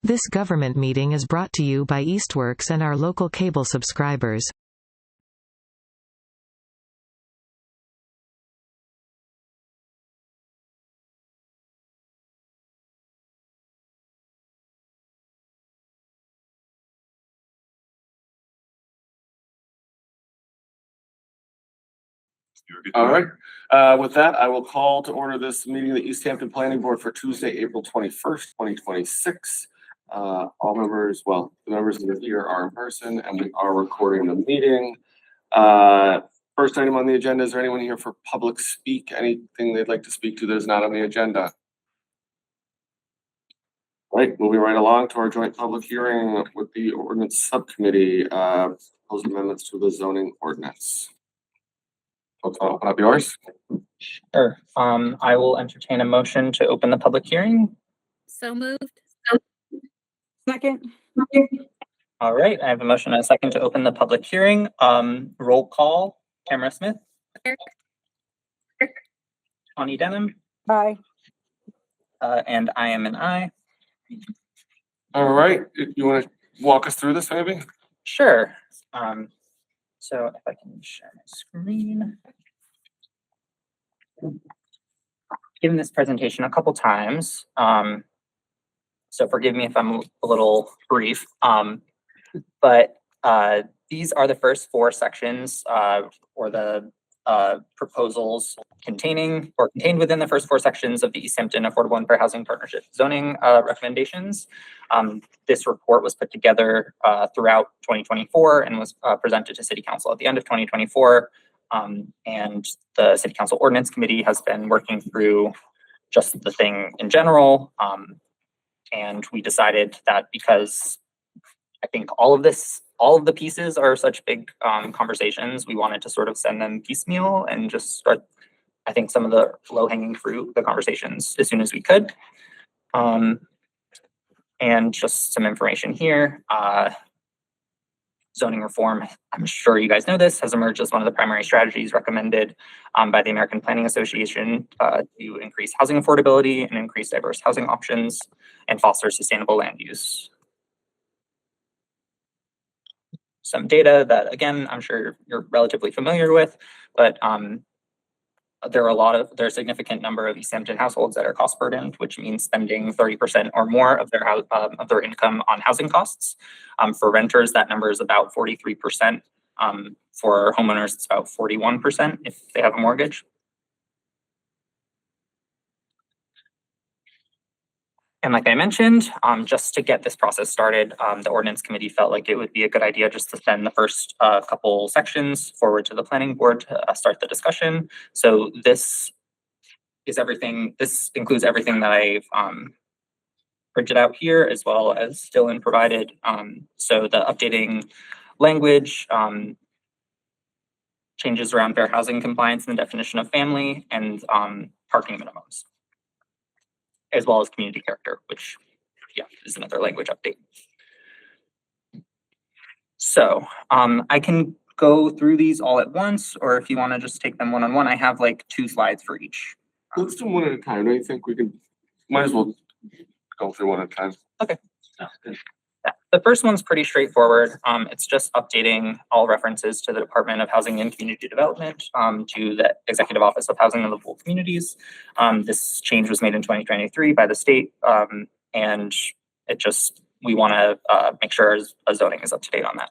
This government meeting is brought to you by Eastworks and our local cable subscribers. All right. With that, I will call to order this meeting of the Easthampton Planning Board for Tuesday, April 21st, 2026. All members, well, the members that are here are in person and we are recording the meeting. First item on the agenda, is there anyone here for public speak? Anything they'd like to speak to that is not on the agenda? Right, moving right along to our joint public hearing with the ordinance subcommittee, proposed amendments to the zoning ordinance. Folks, I'll open up yours. Sure. I will entertain a motion to open the public hearing. So moved. Second. All right, I have a motion and a second to open the public hearing. Roll call, Tamara Smith. Here. Tawny Denham. Aye. And I am an aye. All right, you want to walk us through this maybe? Sure. So if I can share my screen. Given this presentation a couple times, so forgive me if I'm a little brief, but these are the first four sections or the proposals contained within the first four sections of the Easthampton Affordable and Fair Housing Partnership zoning recommendations. This report was put together throughout 2024 and was presented to City Council at the end of 2024. And the City Council Ordinance Committee has been working through just the thing in general. And we decided that because I think all of the pieces are such big conversations, we wanted to sort of send them piecemeal and just start, I think, some of the low-hanging fruit, the conversations as soon as we could. And just some information here. Zoning reform, I'm sure you guys know this, has emerged as one of the primary strategies recommended by the American Planning Association to increase housing affordability and increase diverse housing options and foster sustainable land use. Some data that, again, I'm sure you're relatively familiar with, but there's a significant number of Easthampton households that are cost burdened, which means spending 30% or more of their income on housing costs. For renters, that number is about 43%. For homeowners, it's about 41% if they have a mortgage. And like I mentioned, just to get this process started, the ordinance committee felt like it would be a good idea just to send the first couple sections forward to the planning board to start the discussion. So this includes everything that I've printed out here, as well as still in provided. So the updating language, changes around fair housing compliance and the definition of family, and parking minimums, as well as community character, which, yeah, is another language update. So I can go through these all at once, or if you want to just take them one on one, I have like 2 slides for each. Let's do them one at a time. Don't you think we can, might as well go through one at a time? Okay. Yeah. The first one's pretty straightforward. It's just updating all references to the Department of Housing and Community Development to the Executive Office of Housing and Livable Communities. This change was made in 2023 by the state, and we want to make sure our zoning is up to date on that.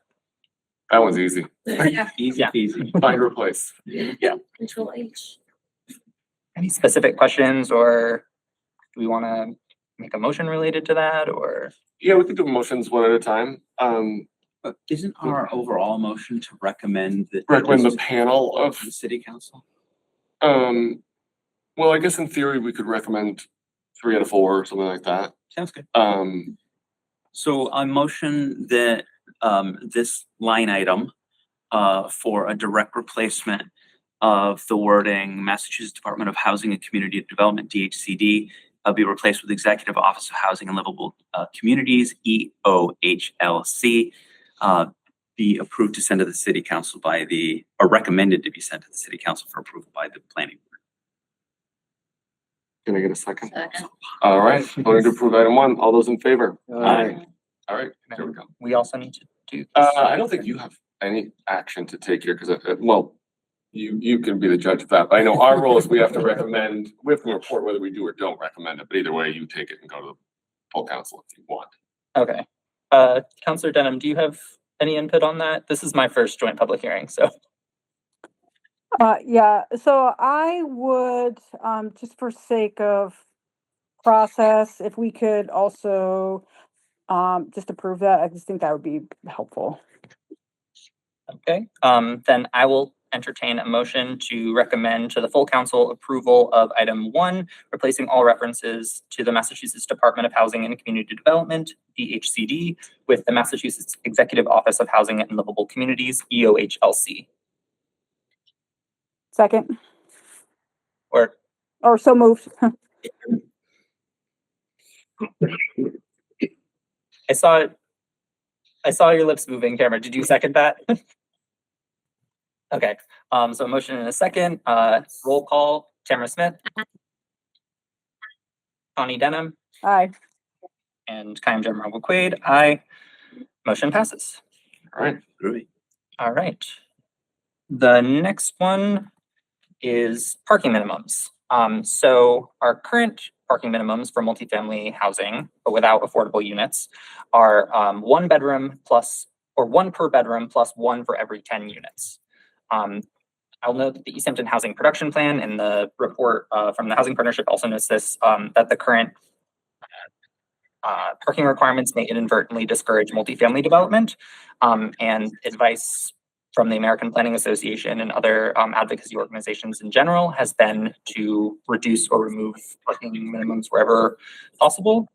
That one's easy. Yeah. Easy peasy. Find replace. Yeah. Control H. Any specific questions, or do we want to make a motion related to that, or? Yeah, we can do motions one at a time. But isn't our overall motion to recommend that Recommend the panel of the city council? well, I guess in theory we could recommend 3 out of 4 or something like that. Sounds good. Um, So I motion that this line item for a direct replacement of the wording Massachusetts Department of Housing and Community Development, DHCD, be replaced with Executive Office of Housing and Livable Communities, EOHLC, be approved to send to the city council or recommended to be sent to the city council for approval by the planning board. Can I get a second? Second. All right, voting to approve item one. All those in favor? Aye. All right, there we go. We also need to do. I don't think you have any action to take here because, well, you can be the judge of that. But I know our role is we have to recommend, we have to report whether we do or don't recommend it. But either way, you take it and go to the full council if you want. Okay. Counselor Denham, do you have any input on that? This is my first joint public hearing, so. Yeah, so I would, just for sake of process, if we could also, just approve that, I just think that would be helpful. Okay, then I will entertain a motion to recommend to the full council approval of item 1, replacing all references to the Massachusetts Department of Housing and Community Development, DHCD, with the Massachusetts Executive Office of Housing and Livable Communities, EOHLC. Second, Or, or so moved. I saw your lips moving, Cameron. Did you second that? Okay, so a motion and a second, roll call, Tamara Smith. Connie Denham Aye. and Chaim General Quaid, aye. Motion passes. All right. Groovy. All right. The next one is parking minimums. So our current parking minimums for multifamily housing, but without affordable units, are 1 bedroom plus, or 1 per bedroom plus 1 for every 10 units. I'll note that the Easthampton Housing Production Plan and the report from the Housing Partnership also notes this, that the current parking requirements may inadvertently discourage multifamily development, and advice from the American Planning Association and other advocacy organizations in general has been to reduce or remove parking minimums wherever possible.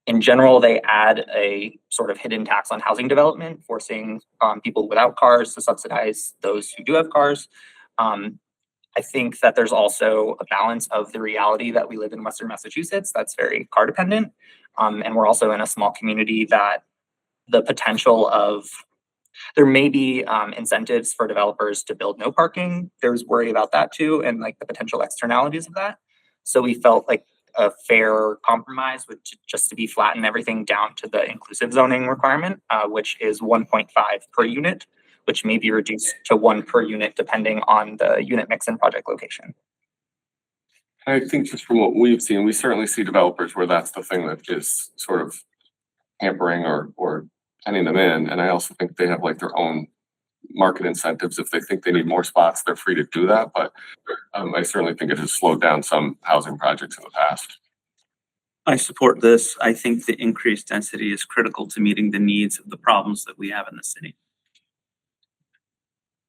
In general, they add a sort of hidden tax on housing development, forcing people without cars to subsidize those who do have cars. I think that there's also a balance of the reality that we live in Western Massachusetts that's very car dependent. And we're also in a small community that the potential of, there may be incentives for developers to build no parking. There's worry about that too, and like the potential externalities of that. So we felt like a fair compromise would just to be flatten everything down to the inclusive zoning requirement, which is 1.5 per unit, which may be reduced to 1 per unit depending on the unit mix and project location. I think just from what we've seen, we certainly see developers where that's the thing that is sort of hampering or penning them in. And I also think they have like their own market incentives. If they think they need more spots, they're free to do that. But I certainly think it has slowed down some housing projects in the past. I support this. I think the increased density is critical to meeting the needs of the problems that we have in the city.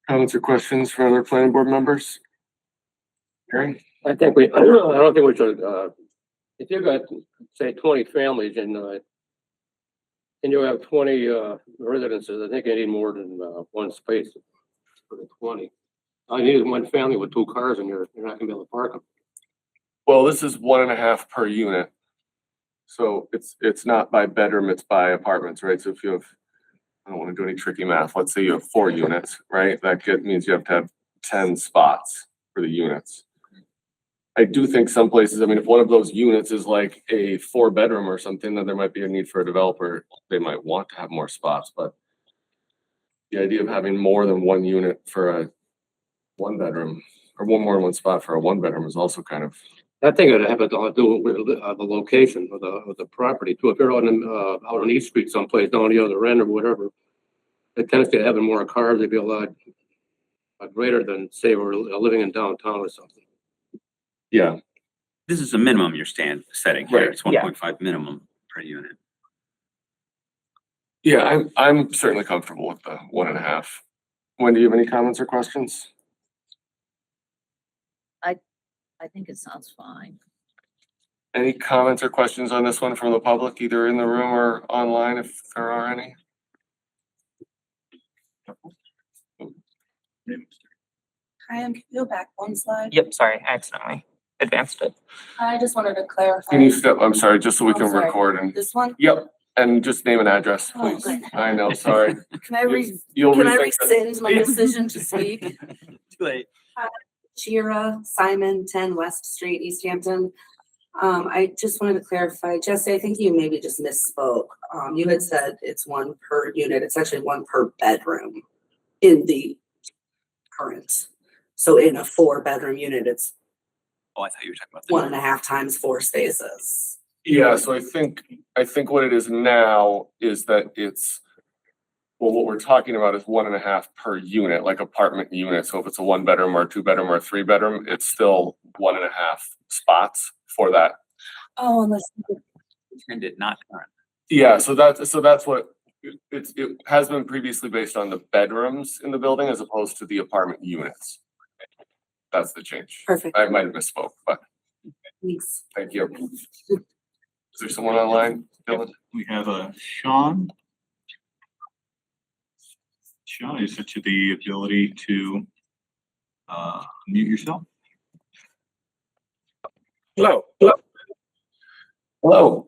Comments or questions for other planning board members? Gary? I don't think we should, if you've got, say, 20 families and you have 20, residences, I think you need more than, 1 space for the 20. I need 1 family with 2 cars and you're not gonna be able to park them. Well, this is 1.5 per unit. So it's not by bedroom, it's by apartments, right? So if you have, I don't want to do any tricky math. Let's say you have 4 units, right? That means you have to have 10 spots for the units. I do think some places, I mean, if one of those units is like a 4-bedroom or something, then there might be a need for a developer. They might want to have more spots, but the idea of having more than 1 unit for a 1-bedroom or more than 1 spot for a 1-bedroom is also kind of. I think it have to do with the location of the property too. If you're out on East Street someplace down the other end or whatever, it tends to having more cars, they'd be a lot greater than say we're living in downtown or something. Yeah. This is a minimum you're setting here. Right, It's yeah. 1.5 minimum per unit. Yeah, I'm certainly comfortable with the 1.5. Wendy, do you have any comments or questions? I think it sounds fine. Any comments or questions on this one from the public, either in the room or online, if there are any? Can you go back 1 slide? Yep, sorry, I accidentally advanced it. I just wanted to clarify. Can you step, I'm sorry, just so we Oh, can sorry. and, This one? yep, and just name and address, Oh, please. good. I know, sorry. Can I You'll can I rethink that. rescind my decision to speak? Too late. Shira, Simon, 10 West Street, Easthampton. I just wanted to clarify, Jesse, I think you maybe just misspoke. You had said it's one per unit. It's actually one per bedroom in the current. So in a 4-bedroom unit, it's Oh, I thought you were talking about the 1.5 times 4 spaces. Yeah, so I think what it is now is that well, what we're talking about is 1.5 per unit, like apartment unit. So if it's a 1-bedroom or a 2-bedroom or a 3-bedroom, it's still 1.5 spots for that. Oh, unless. intended, not current. Yeah, so that's what it has been previously based on the bedrooms in the building as opposed to the apartment units. That's the change. Perfect. I might have misspoke, but Thanks. thank you. Is there someone online, Dylan? We have Sean. Sean, is it to the ability to mute yourself? Hello. Hello.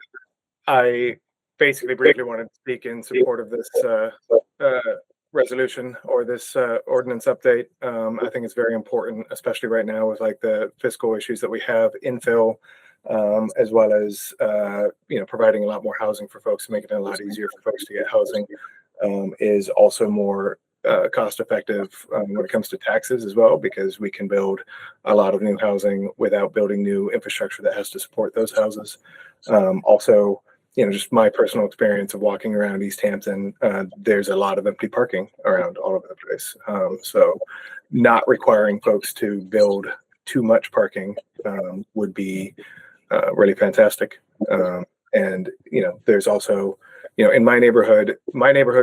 I basically briefly wanted to speak in support of this resolution or this ordinance update. I think it's very important, especially right now with like the fiscal issues that we have, infill, as well as providing a lot more housing for folks, making it a lot easier for folks to get housing, is also more cost effective when it comes to taxes as well, because we can build a lot of new housing without building new infrastructure that has to support those houses. Also, just my personal experience of walking around Easthampton, there's a lot of empty parking around all over the place. So not requiring folks to build too much parking would be really fantastic. And there's also, in my neighborhood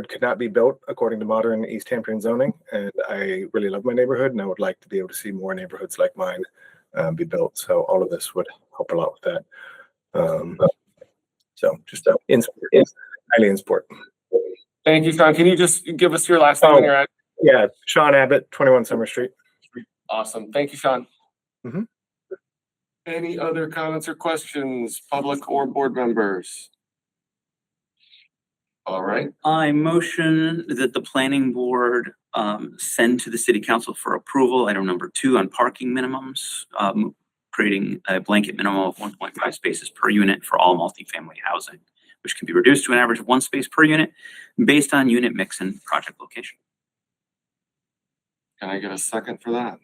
could not be built according to modern Easthampton zoning. And I really love my neighborhood, and I would like to be able to see more neighborhoods like mine be built. So all of this would help a lot with that. So just highly in support. Thank you, Sean. Can you just give us your last name and your address? Yeah, Sean Abbott, 21 Summer Street. Awesome. Thank you, Sean. Mhm. Any other comments or questions, public or board members? All right. I motion that the planning board send to the city council for approval item number 2 on parking minimums, creating a blanket minimum of 1.5 spaces per unit for all multifamily housing, which can be reduced to an average of 1 space per unit based on unit mix and project location. Can I get a second for that?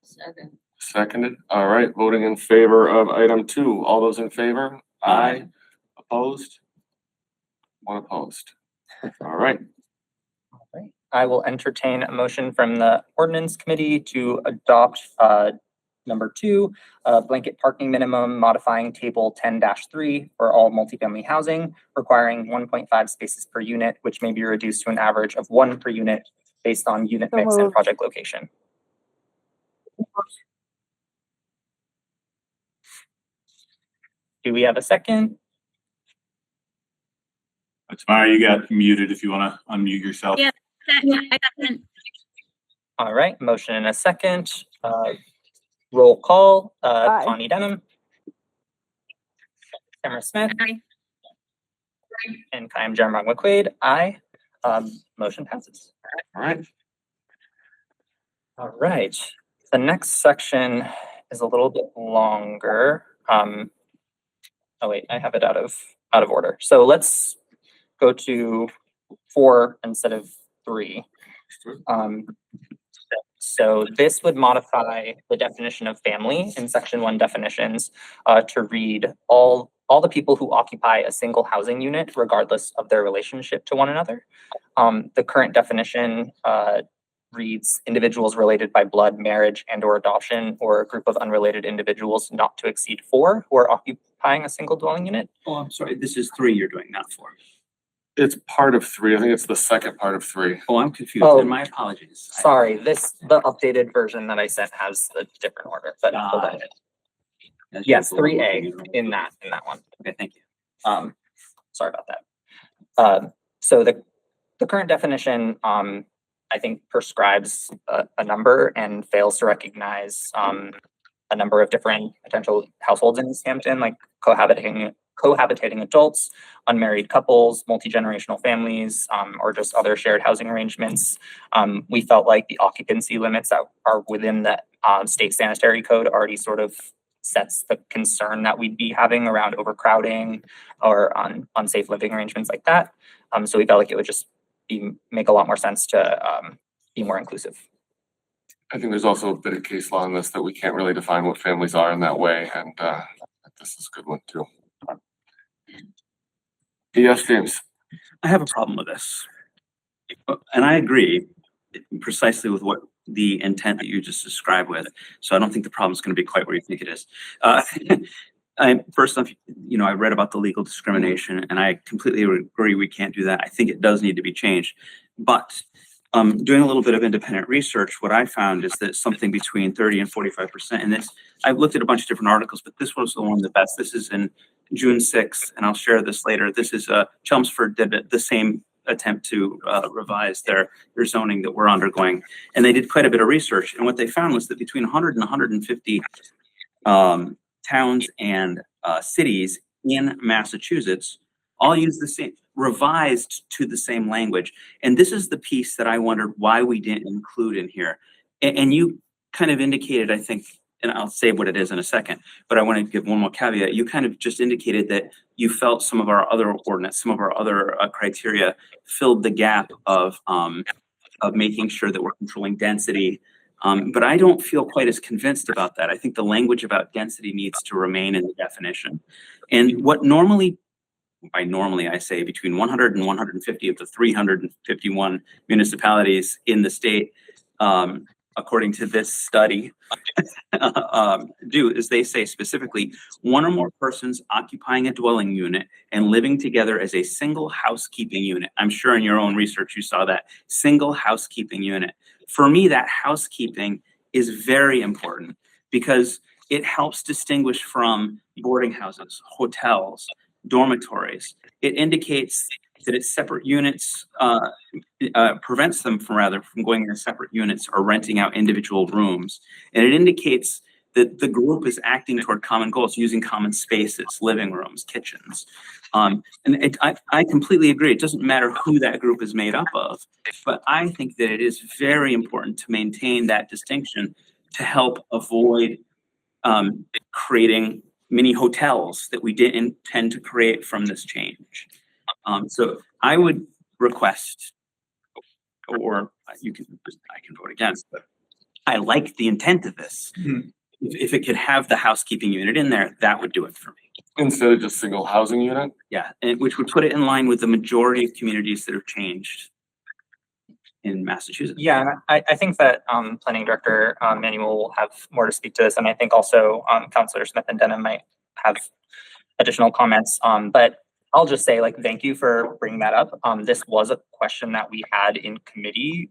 Second. Seconded. All right, voting in favor of item 2. All those in favor? Aye. Opposed? 1 opposed. All right. I will entertain a motion from the ordinance committee to adopt number 2, blanket parking minimum modifying table 10-3 for all multifamily housing, requiring 1.5 spaces per unit, which may be reduced to an average of 1 per unit based on unit So mix and moved. project location. Do we have a second? Tamara, you got muted if you want to unmute yourself. Yeah. I got All right, motion and a second. Roll call, Aye. Connie Denham. Tamara Smith. Aye. And Kyle Jeremiah McQuaid, aye. Motion passes. All right. All right, the next section is a little bit longer. Oh wait, I have it out of order. So let's go to 4 instead of 3. So this would modify the definition of family in section 1 definitions to read all the people who occupy a single housing unit, regardless of their relationship to one another. The current definition reads individuals related by blood, marriage, and or adoption, or a group of unrelated individuals not to exceed 4 who are occupying a single dwelling unit. Oh, I'm sorry. This is 3 you're doing, not 4. It's part of 3. I think it's the second part of 3. Oh, I'm confused. Oh. And my apologies. Sorry, the updated version that I sent has a different order, but hold on. Yes, 3A in that one. Okay, thank you. Sorry about that. So the current definition, I think prescribes a number and fails to recognize a number of different potential households in Easthampton, like cohabiting cohabitating adults, unmarried couples, multi-generational families, or just other shared housing arrangements. We felt like the occupancy limits that are within the state sanitary code already sort of sets the concern that we'd be having around overcrowding or unsafe living arrangements like that. So we felt like it would just make a lot more sense to be more inclusive. I think there's also a bit of case law in this that we can't really define what families are in that way, and this is a good one too. Yes, James. I have a problem with this. And I agree precisely with what the intent that you just described with. So I don't think the problem is going to be quite where you think it is. First off, I read about the legal discrimination, and I completely agree we can't do that. I think it does need to be changed. But doing a little bit of independent research, what I found is that something between 30 and 45%, and this, I've looked at a bunch of different articles, but this was the one of the best. This is in June 6th, and I'll share this later. This is Chelmsford did the same attempt to revise their zoning that we're undergoing. And they did quite a bit of research. And what they found was that between 100 and 150 towns and cities in Massachusetts all use the same, revised to the same language. And this is the piece that I wondered why we didn't include in here. And you kind of indicated, I think, and I'll say what it is in a second, but I want to give one more caveat. You kind of just indicated that you felt some of our other ordinance, some of our other criteria filled the gap of making sure that we're controlling density. But I don't feel quite as convinced about that. I think the language about density needs to remain in the definition. And what normally, by normally I say between 100 and 150 of the 351 municipalities in the state, according to this study, do is they say specifically one or more persons occupying a dwelling unit and living together as a single housekeeping unit. I'm sure in your own research you saw that single housekeeping unit. For me, that housekeeping is very important because it helps distinguish from boarding houses, hotels, dormitories. It indicates that it's separate units, prevents them from going into separate units or renting out individual rooms. And it indicates that the group is acting toward common goals, using common spaces, living rooms, kitchens. I completely agree. It doesn't matter who that group is made up of, but I think that it is very important to maintain that distinction to help avoid creating mini hotels that we didn't intend to create from this change. So I would request, or I can vote against, but I like the intent of this. Mm-hmm. If it could have the housekeeping unit in there, that would do it for me. Instead of just single housing unit? Yeah, and which would put it in line with the majority of communities that have changed in Massachusetts. Yeah, I think that Planning Director Manuel will have more to speak to this, and I think also Councilor Smith and Denham might have additional comments. But I'll just say, thank you for bringing that up. This was a question that we had in committee.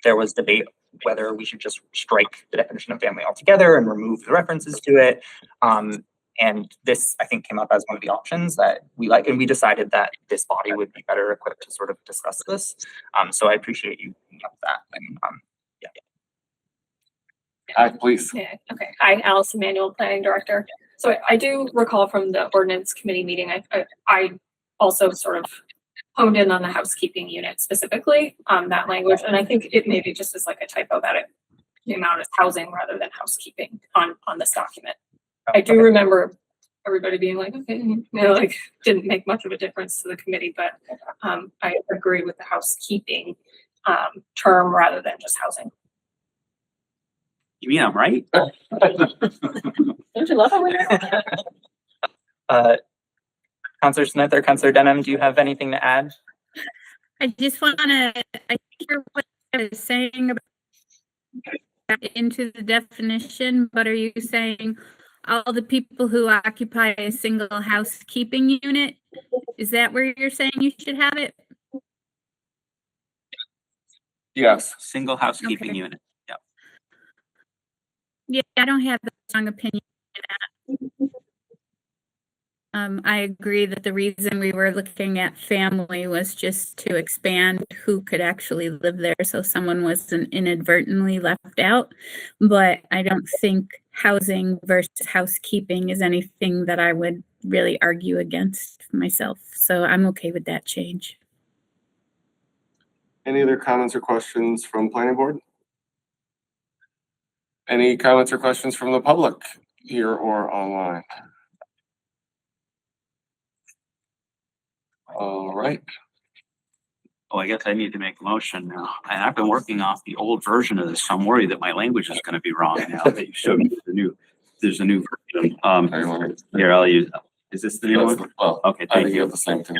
There was debate whether we should just strike the definition of family altogether and remove the references to it. And this, I think, came up as one of the options that we like, and we decided that this body would be better equipped to sort of discuss this. So I appreciate you bringing up that. And yeah. Hi, please. Yeah, okay. Hi, Allison Manuel, Planning Director. So I do recall from the ordinance committee meeting, I also sort of honed in on the housekeeping unit specifically, that language. And I think it maybe just is like a typo that it came out as housing rather than housekeeping on this document. I do remember everybody being like, okay, didn't make much of a difference to the committee, but I agree with the housekeeping term rather than just housing. You mean I'm right? Don't you love it? Councilor Smith or Councilor Denham, do you have anything to add? I just want to, I hear what I was saying about into the definition, but are you saying all the people who occupy a single housekeeping unit? Is that where you're saying you should have it? Yes. Single housekeeping unit. Yep. Yeah, I don't have a strong opinion on that. I agree that the reason we were looking at family was just to expand who could actually live there, so someone wasn't inadvertently left out. But I don't think housing versus housekeeping is anything that I would really argue against myself. So I'm okay with that change. Any other comments or questions from planning board? Any comments or questions from the public here or online? All right. Oh, I guess I need to make a motion now. And I've been working off the old version of this, so I'm worried that my language is gonna be wrong now that you showed me there's a new version. Here, I'll use, is this the new one? Well, Okay, I thank think you you. have the same thing.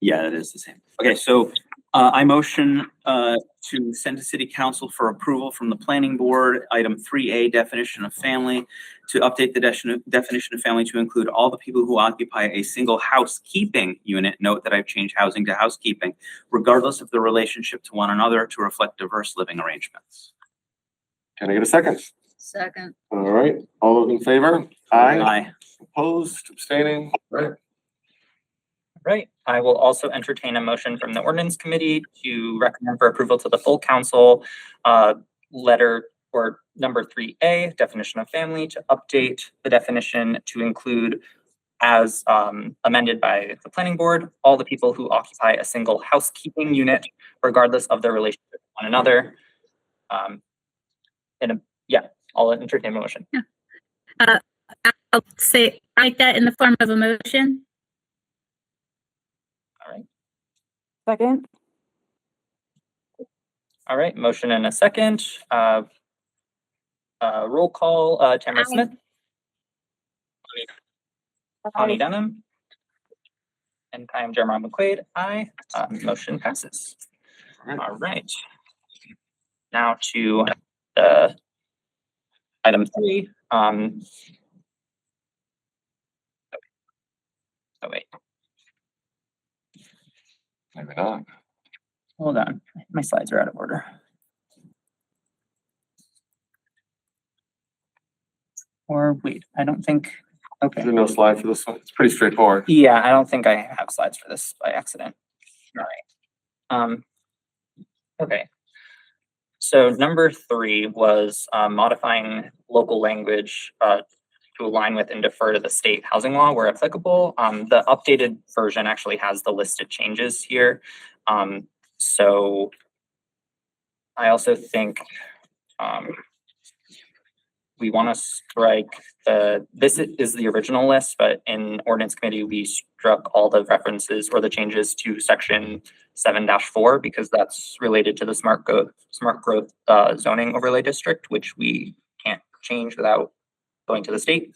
Yeah, it is the same. Okay, so I motion to send to city council for approval from the planning board, item 3A, definition of family, to update the definition of family to include all the people who occupy a single housekeeping unit. Note that I've changed housing to housekeeping, regardless of the relationship to one another, to reflect diverse living arrangements. Can I get a second? Second. All right, all those in favor? Aye. Aye. Opposed, abstaining? Right. Right. I will also entertain a motion from the ordinance committee to recommend for approval to the full council, letter or number 3A, definition of family, to update the definition to include, as amended by the planning board, all the people who occupy a single housekeeping unit, regardless of their relationship with one another. I'll entertain a motion. I'll say, write that in the form of a motion. All right. Second. All right. Motion and a second. Roll call, Tamara Smith. Connie Denham. And I am Jeremiah McQuaid. Aye. Motion passes. All right. Now to item 3. Oh wait, Maybe not. hold on. My slides are out of order. Or wait, I don't think, okay. There's no slide for this one. It's pretty straightforward. Yeah, I don't think I have slides for this by accident. All right. Okay. So number 3 was modifying local language to align with and defer to the state housing law where applicable. The updated version actually has the listed changes here. So I also think we want to strike this is the original list, but in ordinance committee, we struck all the references or the changes to section 7-4 because that's related to the smart growth zoning overlay district, which we can't change without going to the state.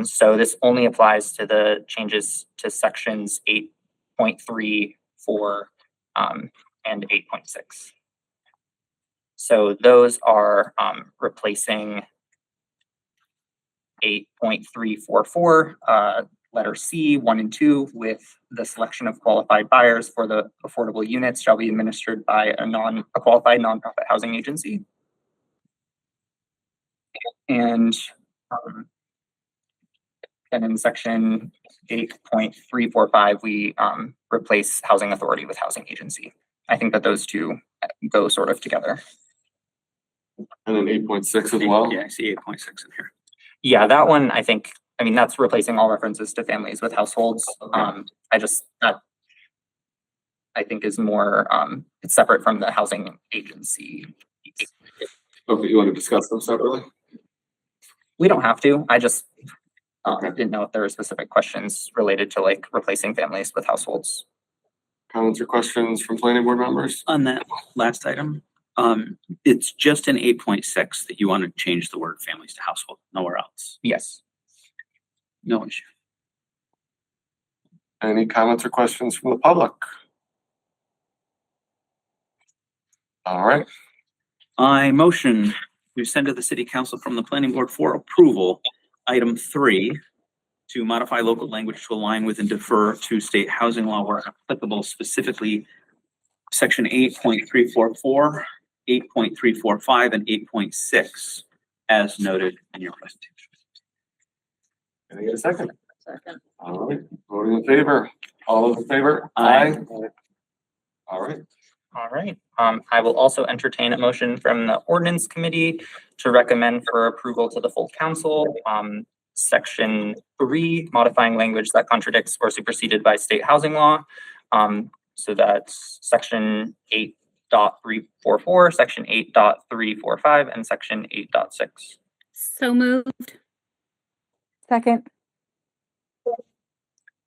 So this only applies to the changes to sections 8.3, 4, and 8.6. So those are replacing 8.344, letter C, 1 and 2, with the selection of qualified buyers for the affordable units shall be administered by a qualified nonprofit housing agency. And in section 8.345, we replace housing authority with housing agency. I think that those two go sort of together. And then 8.6 as well. Yeah, I see 8.6 in here. Yeah, that one, I mean, that's replacing all references to families with households. That I think is more, it's separate from the housing agency. Okay, you want to discuss them separately? We don't have to. I just didn't know if there were specific questions related to like replacing families with households. Comments or questions from planning board members? On that last item, it's just in 8.6 that you want to change the word families to household, nowhere else. Yes. No issue. Any comments or questions from the public? All right. I motion to send to the city council from the planning board for approval, item 3, to modify local language to align with and defer to state housing law where applicable, specifically section 8.344, 8.345, and 8.6, as noted in your presentation. Can I get a second? Second. All right, voting in favor. All those in favor? Aye. All right. All right. I will also entertain a motion from the ordinance committee to recommend for approval to the full council, section 3, modifying language that contradicts or superseded by state housing law. So that's section 8.344, section 8.345, and section 8.6. So moved. Second.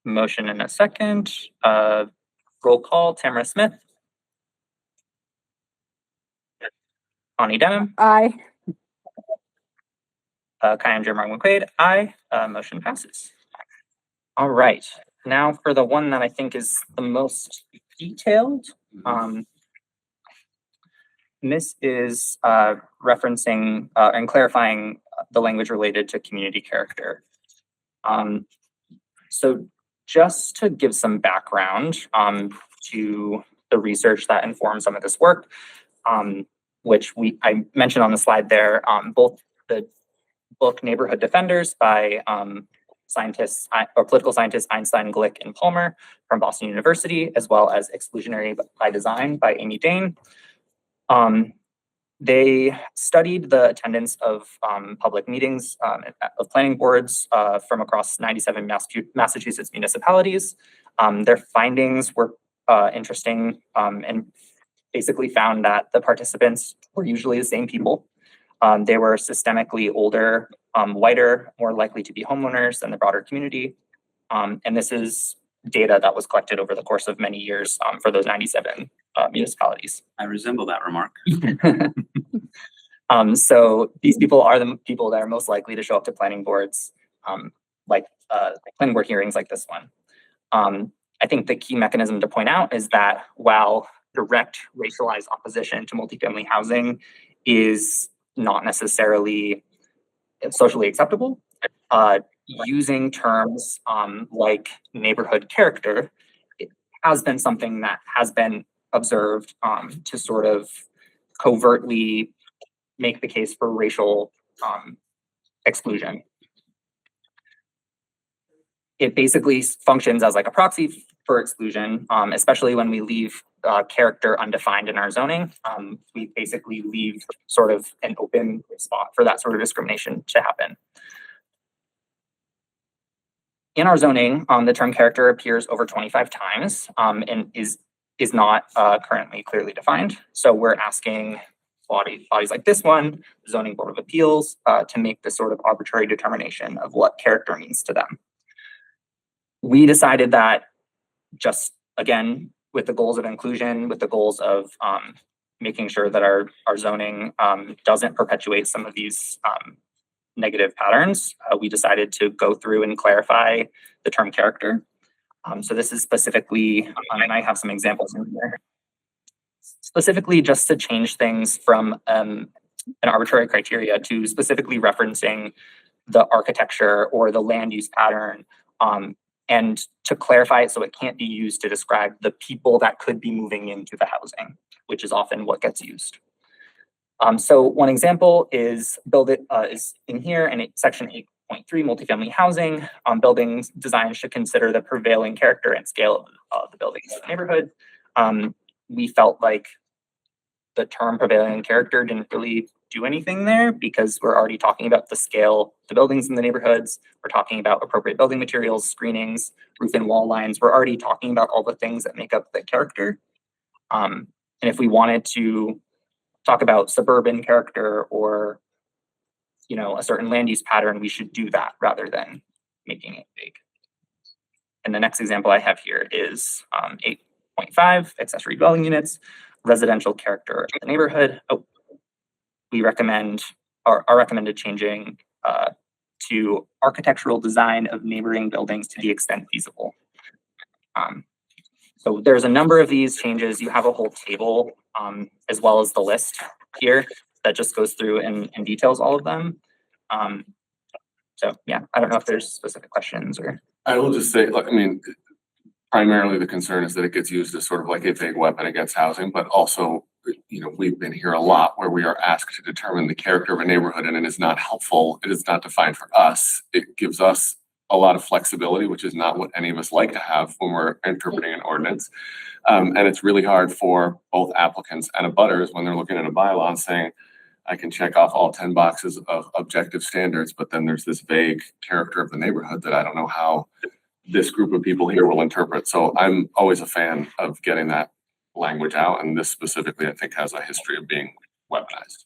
Motion and a second. Roll call, Tamara Smith. Bonnie Denham. Aye. Kyandra Martin McQuaid, aye. Motion passes. All right, now for the one that I think is the most detailed. This is referencing and clarifying the language related to community character. So just to give some background to the research that informs some of this work, which I mentioned on the slide there, both the book Neighborhood Defenders by political scientists Einstein, Glick, and Palmer from Boston University, as well as Exclusionary by Design by Amy Dane. They studied the attendance of public meetings of planning boards from across 97 Massachusetts municipalities. Their findings were interesting and basically found that the participants were usually the same people. They were systemically older, whiter, more likely to be homeowners than the broader community. And this is data that was collected over the course of many years for those 97 municipalities. I resemble that remark. So these people are the people that are most likely to show up to planning boards, like planning board hearings like this one. I think the key mechanism to point out is that while direct racialized opposition to multifamily housing is not necessarily socially acceptable, using terms like neighborhood character, it has been something that has been observed to sort of covertly make the case for racial exclusion. It basically functions as like a proxy for exclusion, especially when we leave character undefined in our zoning. We basically leave sort of an open spot for that sort of discrimination to happen. In our zoning, the term character appears over 25 times and is not currently clearly defined. So we're asking bodies like this one, the Zoning Board of Appeals, to make this sort of arbitrary determination of what character means to them. We decided that just, again, with the goals of inclusion, with the goals of making sure that our zoning doesn't perpetuate some of these negative patterns, we decided to go through and clarify the term character. So this is specifically, and I have some examples in here, specifically just to change things from an arbitrary criteria to specifically referencing the architecture or the land use pattern, and to clarify it so it can't be used to describe the people that could be moving into the housing, which is often what gets used. So one example is is in here, and section 8.3 multifamily housing. Buildings design should consider the prevailing character and scale of the buildings in the neighborhood. We felt like the term prevailing character didn't really do anything there because we're already talking about the scale of the buildings in the neighborhoods. We're talking about appropriate building materials, screenings, roof and wall lines. We're already talking about all the things that make up the character. And if we wanted to talk about suburban character or, you know, a certain land use pattern, we should do that rather than making it big. And the next example I have here is 8.5 accessory dwelling units, residential character of the neighborhood. We recommend, are recommended changing to architectural design of neighboring buildings to the extent feasible. So there's a number of these changes. You have a whole table as well as the list here that just goes through and details all of them. So yeah, I don't know if there's specific questions or. I will just say, look, I mean, primarily the concern is that it gets used as sort of like a big weapon against housing, but also, you know, we've been here a lot where we are asked to determine the character of a neighborhood, and it is not helpful. It is not defined for us. It gives us a lot of flexibility, which is not what any of us like to have when we're interpreting an ordinance. And it's really hard for both applicants and abutters when they're looking at a bylaw and saying, I can check off all 10 boxes of objective standards, but then there's this vague character of the neighborhood that I don't know how this group of people here will interpret. So I'm always a fan of getting that language out, and this specifically, I think, has a history of being weaponized.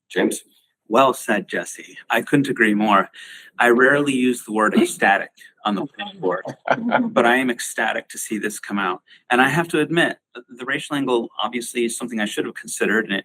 James? Well said, Jesse. I couldn't agree more. I rarely use the word ecstatic on the planning board, but I am ecstatic to see this come out. And I have to admit, the racial angle obviously is something I should have considered, and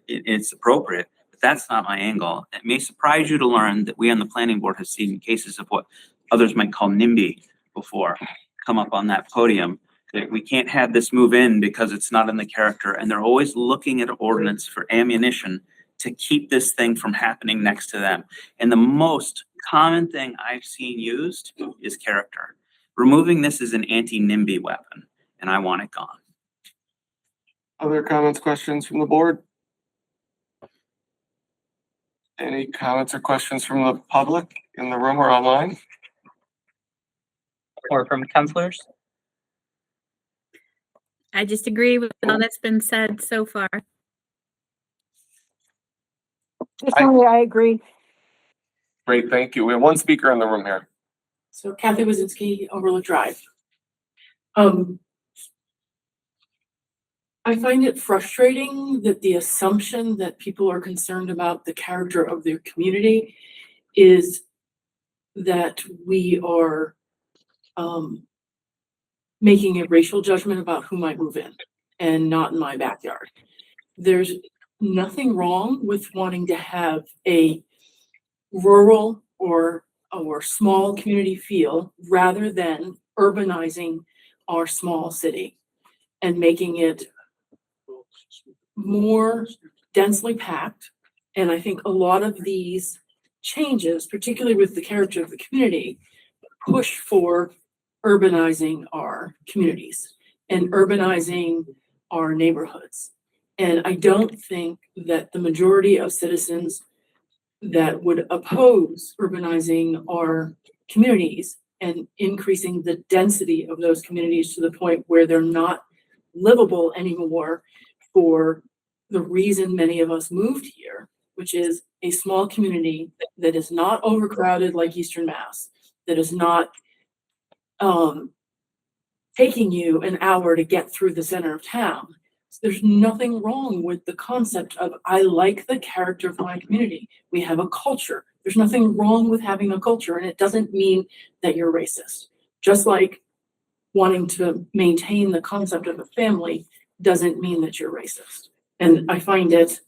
it's appropriate, but that's not my angle. It may surprise you to learn that we on the planning board have seen cases of what others might call NIMBY before come up on that podium. That we can't have this move in because it's not in the character, and they're always looking at ordinance for ammunition to keep this thing from happening next to them. And the most common thing I've seen used is character. Removing this is an anti-NIMBY weapon, and I want it gone. Other comments, questions from the board? Any comments or questions from the public in the room or online? Or from counselors? I just agree with all that's been said so far. Definitely, I agree. Great, thank you. We have one speaker in the room here. So Kathy Wazinski, Overlook Drive. I find it frustrating that the assumption that people are concerned about the character of their community is that we are making a racial judgment about who might move in and not in my backyard. There's nothing wrong with wanting to have a rural or small community feel rather than urbanizing our small city and making it more densely packed. And I think a lot of these changes, particularly with the character of the community, push for urbanizing our communities and urbanizing our neighborhoods. And I don't think that the majority of citizens that would oppose urbanizing our communities and increasing the density of those communities to the point where they're not livable anymore for the reason many of us moved here, which is a small community that is not overcrowded like Eastern Mass, that is not taking you an hour to get through the center of town. So there's nothing wrong with the concept of, I like the character of my community. We have a culture. There's nothing wrong with having a culture, and it doesn't mean that you're racist. Just like wanting to maintain the concept of a family doesn't mean that you're racist. And I find it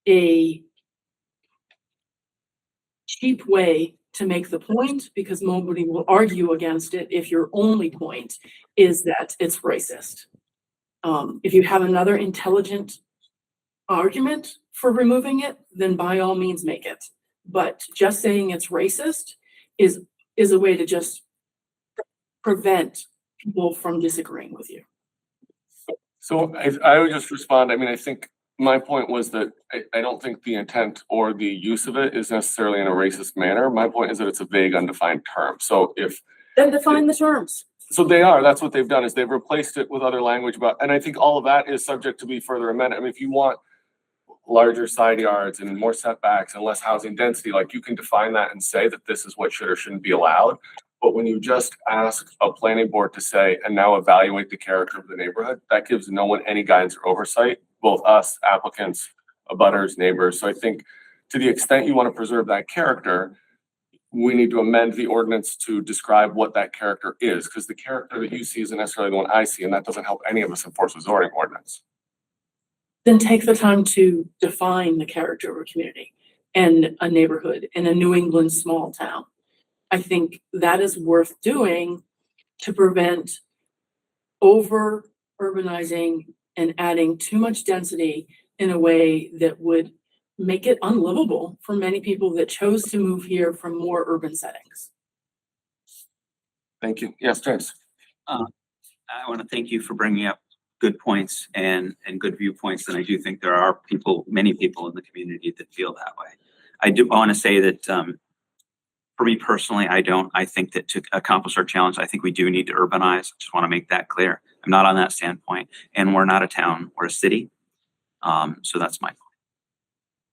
a cheap way to make the point, because nobody will argue against it if your only point is that it's racist. If you have another intelligent argument for removing it, then by all means make it. But just saying it's racist is a way to just prevent people from disagreeing with you. So I would just respond. I mean, I think my point was that I don't think the intent or the use of it is necessarily in a racist manner. My point is that it's a vague, undefined term. So Then define the terms. So that's what they've done, is they've replaced it with other language about, and I think all of that is subject to be further amended. I mean, if you want larger side yards and more setbacks and less housing density, like, you can define that and say that this is what should or shouldn't be allowed. But when you just ask a planning board to say, and now evaluate the character of the neighborhood, that gives no one any guidance or oversight, both us, applicants, abutters, neighbors. So I think to the extent you want to preserve that character, we need to amend the ordinance to describe what that character is, because the character that you see isn't necessarily the one I see, and that doesn't help any of us enforce a zoning ordinance. Then take the time to define the character of a community and a neighborhood in a New England small town. I think that is worth doing to prevent over urbanizing and adding too much density in a way that would make it unlivable for many people that chose to move here from more urban settings. Thank you. Yes, James. I want to thank you for bringing up good points and good viewpoints. And I do think there are many people in the community that feel that way. I do want to say that for me personally, I think that to accomplish our challenge, I think we do need to urbanize. I just want to make that clear. I'm not on that standpoint, and we're not a town, we're a city. So that's my point.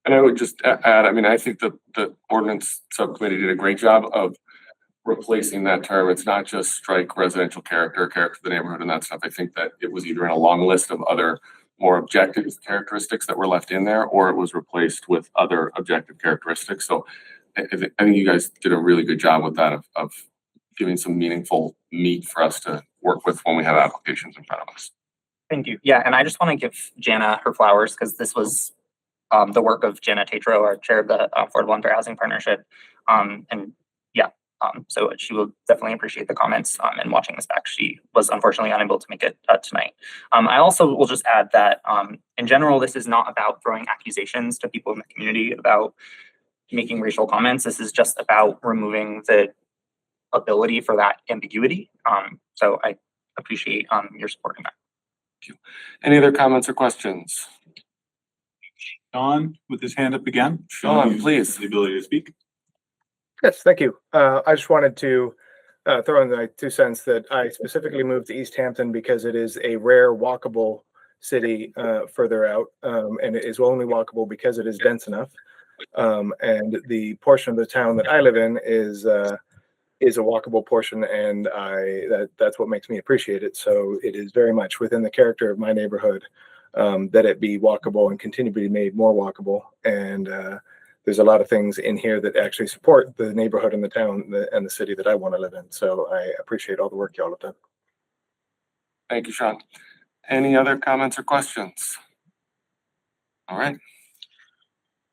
And I would just add, I mean, I think the ordinance subcommittee did a great job of replacing that term. It's not just strike residential character of the neighborhood and that stuff. I think that it was either in a long list of other more objective characteristics that were left in there, or it was replaced with other objective characteristics. So I think you guys did a really good job with that of giving some meaningful meat for us to work with when we have applications in front of us. Thank you. Yeah, and I just want to give Jana her flowers because this was the work of Jana Tatro, our chair of the Affordable and Fair Housing Partnership. And yeah, so she will definitely appreciate the comments and watching this back. She was unfortunately unable to make it tonight. I also will just add that in general, this is not about throwing accusations to people in the community about making racial comments. This is just about removing the ability for that ambiguity. So I appreciate your support in that. Thank you. Any other comments or questions? Sean with his hand up again. Sean, please. The ability to speak. Yes, thank you. I just wanted to throw in my 2 cents that I specifically moved to Easthampton because it is a rare walkable city further out, and it is only walkable because it is dense enough. And the portion of the town that I live in is a walkable portion, and that's what makes me appreciate it. So it is very much within the character of my neighborhood that it be walkable and continue to be made more walkable. And there's a lot of things in here that actually support the neighborhood and the town and the city that I want to live in. So I appreciate all the work y'all have done. Thank you, Sean. Any other comments or questions? All right.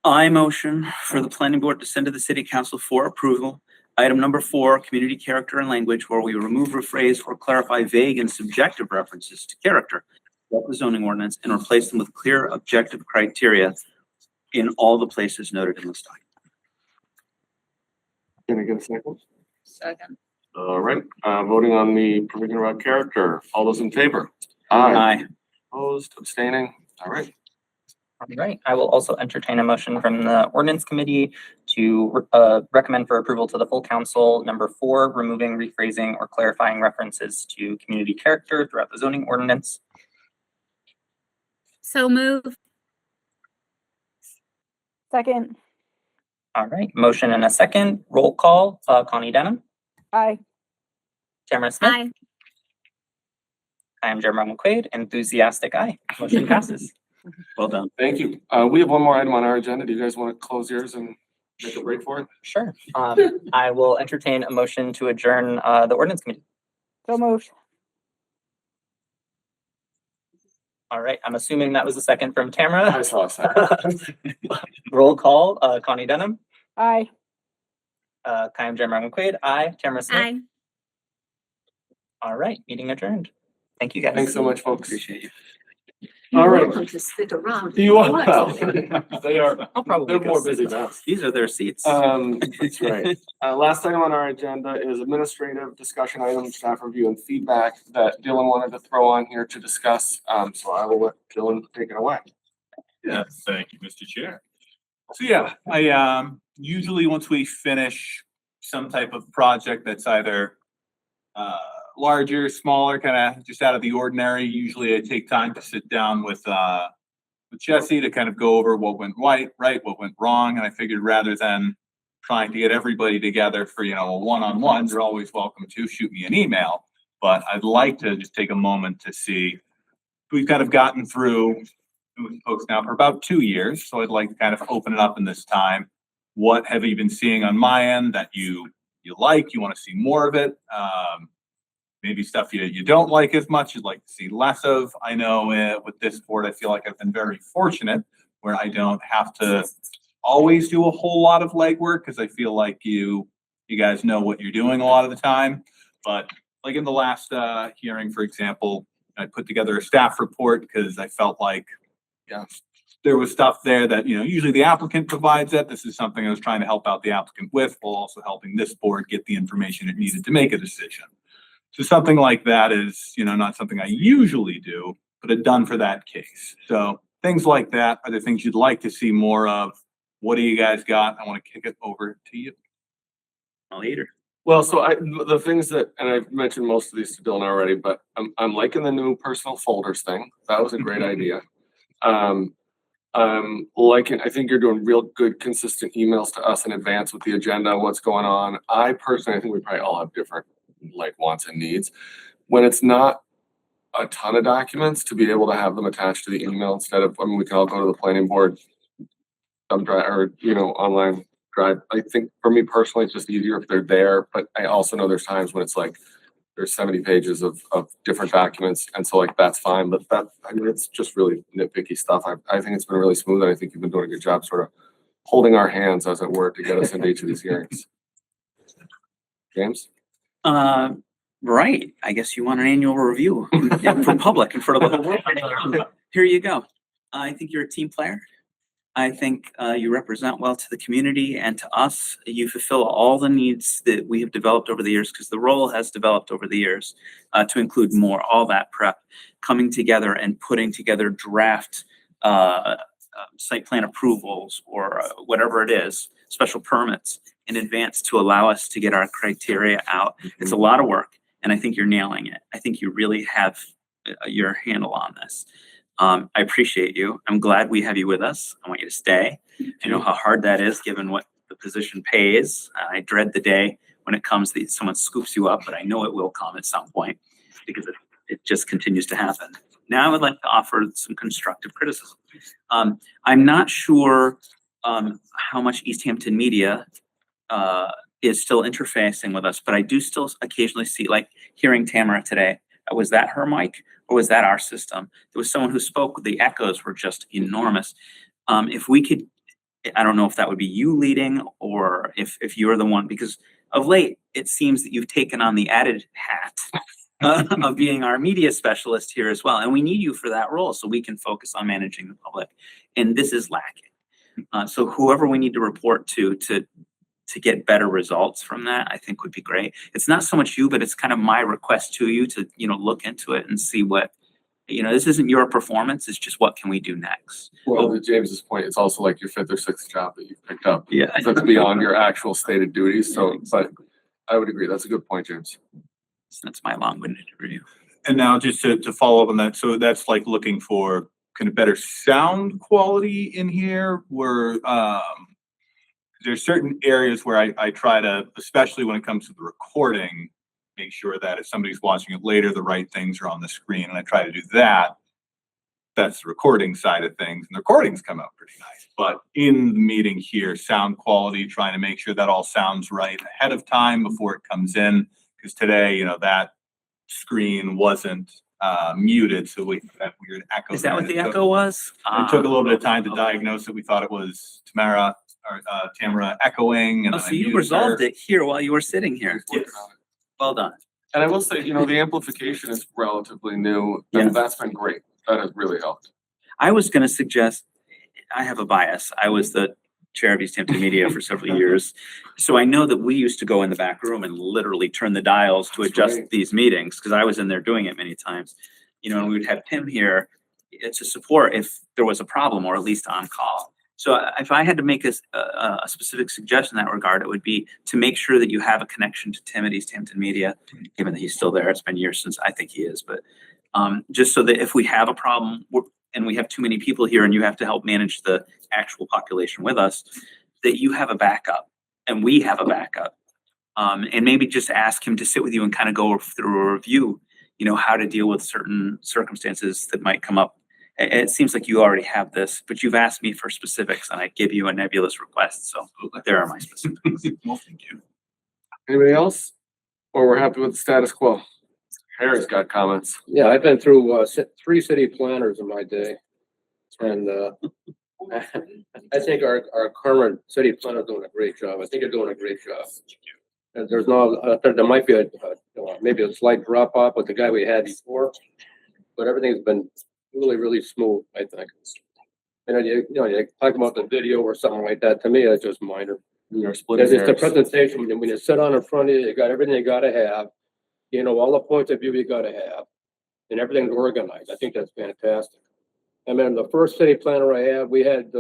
I motion for the planning board to send to the city council for approval. Item number 4, community character and language, where we remove, rephrase, or clarify vague and subjective references to character of the zoning ordinance and replace them with clear objective criteria in all the places noted in this document. Can I get a second? Second. All right, voting on the provision about character. All those in favor? Aye. Opposed, abstaining? All right. All right, I will also entertain a motion from the ordinance committee to recommend for approval to the full council. Number 4, removing, rephrasing, or clarifying references to community character throughout the zoning ordinance. So move. Second. All right, motion and a second. Roll call. Connie Denham, Aye. Tamara Smith. Aye. I am Jeremiah McQuaid. Enthusiastic aye. Motion passes. Well done. Thank you. We have one more item on our agenda. Do you guys want to close yours and make a break for it? Sure. I will entertain a motion to adjourn the ordinance committee. So moved. All right, I'm assuming that was a second from Tamara. I saw a second. Roll call. Connie Denham. Aye. I am Jeremiah McQuaid. Aye. Tamara Smith. Aye. All right, meeting adjourned. Thank you guys. Thanks so much, folks. Appreciate you. All You're right. welcome to stick around. You are. What? Well, they are. I'll probably They're go more sit busy with now. us. These are their seats. That's right. Last item on our agenda is administrative discussion items, staff review and feedback that Dylan wanted to throw on here to discuss. So I will let Dylan take it away. Yes, thank you, Mr. Chair. So yeah, I usually once we finish some type of project that's either larger, smaller, kind of just out of the ordinary, usually I take time to sit down with Jesse to kind of go over what went right, what went wrong. And I figured rather than trying to get everybody together for, a one-on-one, you're always welcome to shoot me an email. But I'd like to just take a moment to see, we've kind of gotten through with folks now for about 2 years. So I'd like to kind of open it up in this time. What have you been seeing on my end that you like, you want to see more of it? Maybe stuff you don't like as much, you'd like to see less of. I know with this board, I feel like I've been very fortunate where I don't have to always do a whole lot of legwork because I feel like you guys know what you're doing a lot of the time. But like in the last hearing, for example, I put together a staff report because I felt like there was stuff there that, usually the applicant provides it. This is something I was trying to help out the applicant with, while also helping this board get the information it needed to make a decision. So something like that is, not something I usually do, but it's done for that case. So things like that are the things you'd like to see more of. What do you guys got? I want to kick it over to you. Later. Well, so the things that, and I've mentioned most of these to Dylan already, but I'm liking the new personal folders thing. That was a great idea. I think you're doing real good, consistent emails to us in advance with the agenda, what's going on. I personally, I think we probably all have different wants and needs. When it's not a ton of documents, to be able to have them attached to the email instead of, we can all go to the planning board thumb drive or, online drive. I think for me personally, it's just easier if they're there, but I also know there's times when it's like, there's 70 pages of different documents. And so that's fine, but it's just really nitpicky stuff. I think it's been really smooth. And I think you've been doing a good job sort of holding our hands, as it were, to get us into each of these hearings. James? Right. I guess you want an annual review for public and for the whole world. Here you go. I think you're a team player. I think you represent well to the community and to us. You fulfill all the needs that we have developed over the years, because the role has developed over the years to include more, all that prep, coming together and putting together draft site plan approvals or whatever it is, special permits in advance to allow us to get our criteria out. It's a lot of work, and I think you're nailing it. I think you really have your handle on this. I appreciate you. I'm glad we have you with us. I want you to stay. I know how hard that is given what the position pays. I dread the day when it comes that someone scoops you up, but I know it will come at some point because it just continues to happen. Now I would like to offer some constructive criticism. I'm not sure how much Easthampton media is still interfacing with us, but I do still occasionally see, like hearing Tamara today. Was that her mic or was that our system? There was someone who spoke, the echoes were just enormous. If we could, I don't know if that would be you leading or if you're the one, because of late, it seems that you've taken on the added hat of being our media specialist here as well. And we need you for that role so we can focus on managing the public. And this is lacking. So whoever we need to report to get better results from that, I think would be great. It's not so much you, but it's kind of my request to you to, look into it and see what, this isn't your performance. It's just what can we do next? Well, to James's point, it's also like your fifth or sixth job that you've picked up. Yeah. That's beyond your actual stated duties. So, but I would agree. That's a good point, James. That's my long-winded review. And now just to follow up on that, so that's like looking for kind of better sound quality in here where, there's certain areas where I try to, especially when it comes to the recording, make sure that if somebody's watching it later, the right things are on the screen. And I try to do that. That's the recording side of things. And the recordings come out pretty nice. But in the meeting here, sound quality, trying to make sure that all sounds right ahead of time before it comes in. Because today, that screen wasn't muted. So we had that weird echo. Is that what the echo was? It took a little bit of time to diagnose it. We thought it was Tamara echoing. And so you resolved it here while you were sitting here. Yes. Well done. And I will say, the amplification is relatively new, and that's been great. That has really helped. I was going to suggest, I have a bias. I was the chair of Easthampton Media for several years. So I know that we used to go in the back room and literally turn the dials to adjust these meetings, because I was in there doing it many times. And we would have Tim here to support if there was a problem, or at least on call. So if I had to make a specific suggestion in that regard, it would be to make sure that you have a connection to Tim at Easthampton Media, given that he's still there. It's been years since I think he is, but just so that if we have a problem and we have too many people here and you have to help manage the actual population with us, that you have a backup and we have a backup. And maybe just ask him to sit with you and kind of go through a review, how to deal with certain circumstances that might come up. It seems like you already have this, but you've asked me for specifics and I give you a nebulous request. So there are my specifics. Well, thank you. Anybody else? Or we're happy with the status quo? Harry's got comments. Yeah, I've been through 3 city planners in my day. And I think our current city planner is doing a great job. I think you're doing a great job. And there's there might be maybe a slight drop off with the guy we had before, but everything's been really, really smooth, I think. And you talk about the video or something like that. To me, it's just minor. It's the presentation. When you sit on in front of you, you got everything you got to have. All the points of view you got to have, and everything's organized. I think that's fantastic. I mean, the first city planner I had, we had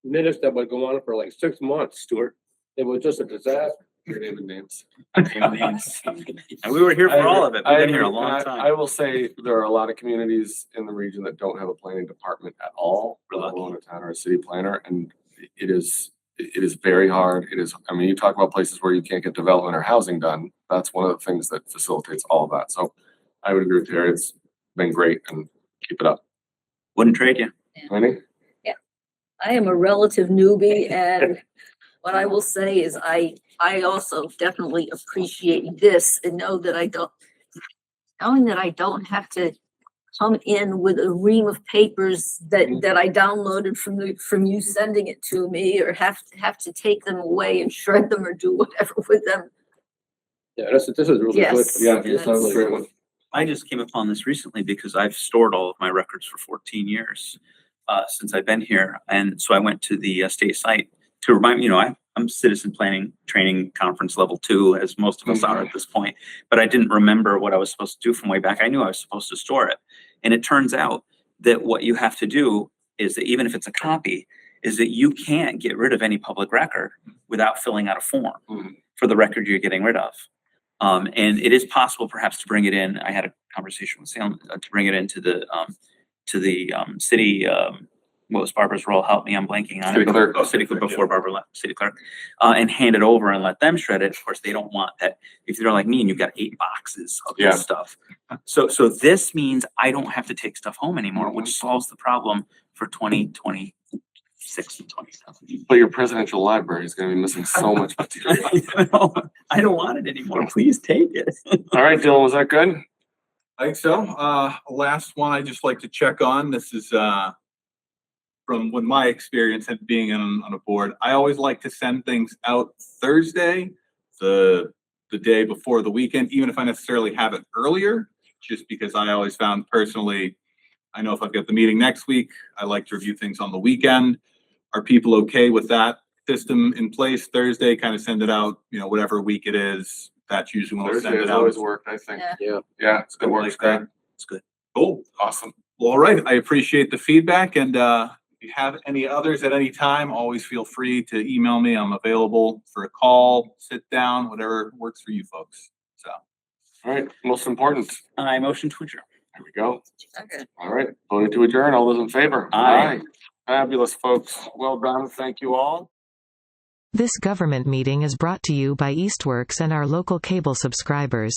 minutes that would go on for like 6 months, Stuart. It was just a disaster. Your name and names. And we were here for all of it. We've been here a long I time. will say there are a lot of communities in the region that don't have a planning department at all, We're let lucky. alone a town or a city planner, and it is very hard. It is, I mean, you talk about places where you can't get development or housing done. That's one of the things that facilitates all of that. So I would agree with Terry. It's been great and keep it up. Wouldn't trade you. Lenny? I am a relative newbie, and what I will say is I also definitely appreciate this and knowing that I don't have to come in with a ream of papers that I downloaded from you sending it to me, or have to take them away and shred them or do whatever with them. Yeah, this is really good. Yes. Yeah, That's- that was a great one. I just came upon this recently because I've stored all of my records for 14 years since I've been here. And so I went to the state site to remind, I'm citizen planning training conference level 2, as most of us are at this point, but I didn't remember what I was supposed to do from way back. I knew I was supposed to store it. And it turns out that what you have to do is that even if it's a copy, is that you can't get rid of any public record without filling out a form for the record you're getting rid of. And it is possible perhaps to bring it in. I had a conversation with Salem to bring it into the city, what was Barbara's role? Help me, I'm blanking on it. City clerk. Oh, city clerk, before Barbara left, city clerk, and hand it over and let them shred it. Of course, they don't want that. If they're like me and you've got 8 boxes of Yeah. this stuff. So this means I don't have to take stuff home anymore, which solves the problem for 2026 and 2027. But your presidential library is gonna be missing so much material. I don't want it anymore. Please take it. All right, Dylan, was that good? I think so. Last one I just like to check on. This is from what my experience had being on a board. I always like to send things out Thursday, the day before the weekend, even if I necessarily have it earlier, just because I always found personally, I know if I've got the meeting next week, I like to review things on the weekend. Are people okay with that system in place? Thursday, kind of send it out, whatever week it is. That's usually when I'll Thursday send it has out. always worked, I think. Yeah. Yeah, it's good work. Like that. It's good. Cool. Awesome. Well, all right. I appreciate the feedback, and if you have any others at any time, always feel free to email me. I'm available for a call, sit down, whatever works for you folks. So, All right, most important. I motion to adjourn. There we go. Okay. All right, voting to adjourn. All those in favor? Aye. Fabulous, folks. Well done. Thank you all. This government meeting is brought to you by Eastworks and our local cable subscribers.